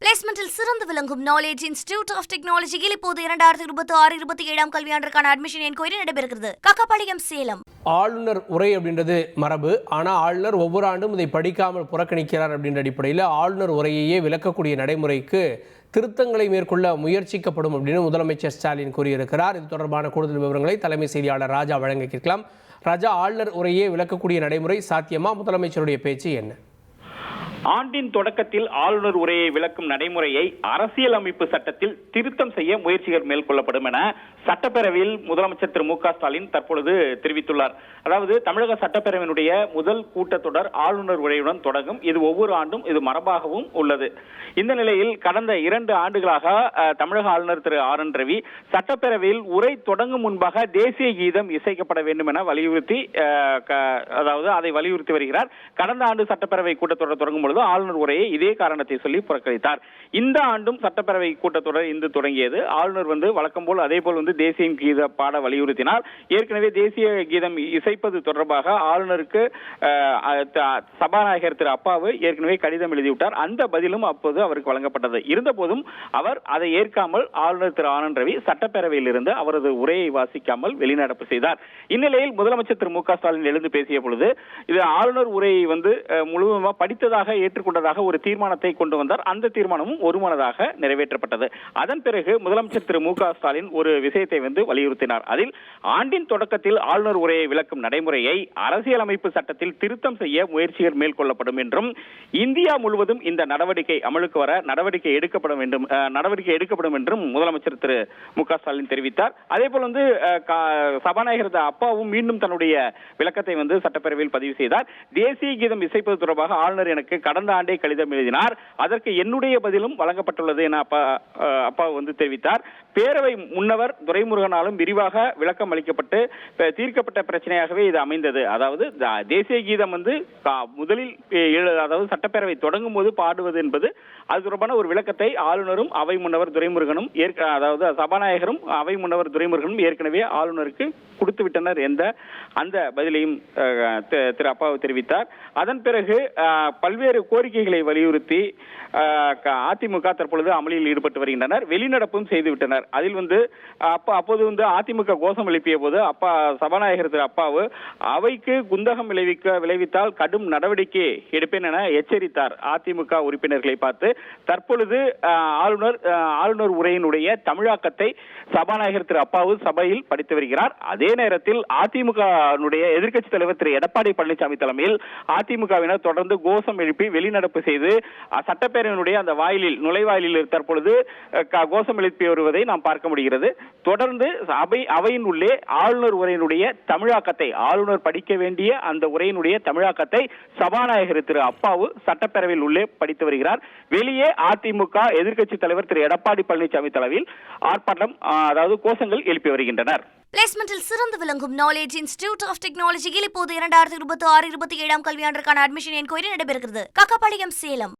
பிளேஸ்மெண்டில் சிறந்து விளங்கும் knowledge institute of டெக்னாலஜியில் இப்போது 2026-27 கல்வியாண்டிற்கான அட்மிஷன் என்கொயரி நடைபெறுகிறது. கக்கப்பாளையம், சேலம். ஆளுநர் உரை அப்படின்றது மரபு. ஆனால் ஆளுநர் ஒவ்வொரு ஆண்டும் இதை படிக்காமல் புறக்கணிக்கிறார் அப்படின்ற அடிப்படையில் ஆளுநர் உரையையே விளக்கக்கூடிய நடைமுறைக்கு திருத்தங்களை மேற்கொள்ள முயற்சிக்கப்படும் அப்படின்னு முதலமைச்சர் ஸ்டாலின் கூறியிருக்கிறார். இது தொடர்பான கூடுதல் விவரங்களை தலைமை செய்தியாளர் ராஜா வழங்க கேட்கலாம். ராஜா, ஆளுநர் உரையே விளக்கக்கூடிய நடைமுறை சாத்தியமா? முதலமைச்சருடைய பேச்சு என்ன? ஆண்டின் தொடக்கத்தில் ஆளுநர் உரையை விளக்கும் நடைமுறையை அரசியலமைப்பு சட்டத்தில் திருத்தம் செய்ய முயற்சிகள் மேற்கொள்ளப்படும் என சட்டப்பேரவையில் முதலமைச்சர் திரு மு.க. ஸ்டாலின் தற்பொழுது தெரிவித்துள்ளார். அதாவது தமிழக சட்டப்பேரவையினுடைய முதல் கூட்டத்தொடர் ஆளுநர் உரையுடன் தொடங்கும். இது ஒவ்வொரு ஆண்டும் இது மரபாகவும் உள்ளது. இந்த நிலையில் கடந்த 2 ஆண்டுகளாக தமிழக ஆளுநர் திரு ஆர்.என். ரவி சட்டப்பேரவையில் உரை தொடங்கும் முன்பாக தேசிய கீதம் இசைக்கப்பட வேண்டும் என அதை வலியுறுத்தி வருகிறார். கடந்த ஆண்டு சட்டப்பேரவை கூட்டத்தொடர் தொடங்கும் ஆளுநர் உரையை இதே காரணத்தை சொல்லி புறக்கணித்தார். இந்த ஆண்டும் சட்டப்பேரவை கூட்டத்தொடர் இன்று தொடங்கியது. ஆளுநர் வழக்கம் போல் அதே போல் தேசிய கீத பாட வலியுறுத்தினார். ஏற்கனவே தேசிய கீதம் இசைப்பது தொடர்பாக ஆளுநருக்கு சபாநாயகர் திரு அப்பாவு ஏற்கனவே கடிதம் எழுதிவிட்டார். அந்த பதிலும் அப்போது அவருக்கு வழங்கப்பட்டது. இருந்தபோதும் அவர் அதை ஏற்காமல் ஆளுநர் திரு ஆர்.என். ரவி சட்டப்பேரவையில் இருந்து அவரது உரையை வாசிக்காமல் வெளிநடப்பு செய்தார். இந்நிலையில் முதலமைச்சர் திரு மு.க. ஸ்டாலின் எழுந்து பேசிய பொழுது இது ஆளுநர் உரையை முழுவதுமாக படித்ததாக ஏற்றுக்கொண்டதாக ஒரு தீர்மானத்தை கொண்டு வந்தார். அந்த தீர்மானமும் ஒருமனதாக நிறைவேற்றப்பட்டது. அதன் பிறகு முதலமைச்சர் திரு மு.க. ஸ்டாலின் ஒரு விஷயத்தை வலியுறுத்தினார். அதில் ஆண்டின் தொடக்கத்தில் ஆளுநர் உரையை விளக்கும் நடைமுறையை அரசியலமைப்பு சட்டத்தில் திருத்தம் செய்ய முயற்சிகள் மேற்கொள்ளப்படும் என்றும் இந்தியா முழுவதும் இந்த நடவடிக்கை அமலுக்கு வர நடவடிக்கை எடுக்கப்படும் என்றும் முதலமைச்சர் திரு மு.க. ஸ்டாலின் தெரிவித்தார். அதே போல் சபாநாயகர் அப்பாவும் மீண்டும் தன்னுடைய விளக்கத்தை சட்டப்பேரவையில் பதிவு செய்தார். தேசிய கீதம் இசைப்பது தொடர்பாக ஆளுநர் எனக்கு கடந்த ஆண்டே கடிதம் எழுதினார். அதற்கு என்னுடைய பதிலும் வழங்கப்பட்டுள்ளது என அப்பா தெரிவித்தார். பேரவை முன்னவர் துரைமுருகனாலும் விரிவாக விளக்கம் அளிக்கப்பட்டு தீர்க்கப்பட்ட பிரச்சனையாகவே இது அமைந்தது. அதாவது தேசிய கீதம் முதலில் சட்டப்பேரவை தொடங்கும் போது பாடுவது என்பது அது தொடர்பான ஒரு விளக்கத்தை ஆளுநரும் அவை முன்னவர் துரைமுருகனும் சபாநாயகரும் அவை முன்னவர் துரைமுருகனும் ஏற்கனவே ஆளுநருக்கு கொடுத்து விட்டனர் என்ற அந்த பதிலையும் திரு அப்பாவு தெரிவித்தார். அதன் பிறகு பல்வேறு கோரிக்கைகளை வலியுறுத்தி அதிமுக தற்பொழுது அமளியில் ஈடுபட்டு வருகின்றனர். வெளிநடப்பும் செய்துவிட்டனர். அதில் அப்போது அதிமுக கோஷம் எழுப்பிய போது சபாநாயகர் திரு அப்பாவு அவைக்கு குந்தகம் விளைவித்தால் கடும் நடவடிக்கை எடுப்பேன் என எச்சரித்தார் அதிமுக உறுப்பினர்களை பார்த்து. தற்பொழுது ஆளுநர் உரையினுடைய தமிழாக்கத்தை சபாநாயகர் திரு அப்பாவு சபையில் படித்து வருகிறார். அதே நேரத்தில் அதிமுக எதிர்க்கட்சித் தலைவர் திரு எடப்பாடி பழனிசாமி தலைமையில் அதிமுகவினர் தொடர்ந்து கோஷம் எழுப்பி வெளிநடப்பு செய்து சட்டப்பேரவையினுடைய அந்த நுழைவாயிலில் தற்பொழுது கோஷம் எழுப்பி வருவதை நாம் பார்க்க முடிகிறது. தொடர்ந்து அவையின் உள்ளே ஆளுநர் உரையினுடைய தமிழாக்கத்தை ஆளுநர் படிக்க வேண்டிய அந்த உரையினுடைய தமிழாக்கத்தை சபாநாயகர் திரு அப்பாவு சட்டப்பேரவையில் உள்ளே படித்து வருகிறார். வெளியே அதிமுக எதிர்க்கட்சித் தலைவர் திரு எடப்பாடி பழனிசாமி தலைமையில் ஆர்ப்பாட்டம் கோஷங்கள் எழுப்பி வருகின்றனர். பிளேஸ்மெண்டில் சிறந்து விளங்கும் நாலேஜ் இன்ஸ்டிடியூட் ஆஃப் டெக்னாலஜியில் இப்போது 2026-27 கல்வியாண்டிற்கான அட்மிஷன் என்கொயரி நடைபெறுகிறது. கக்கப்பாளையம், சேலம்.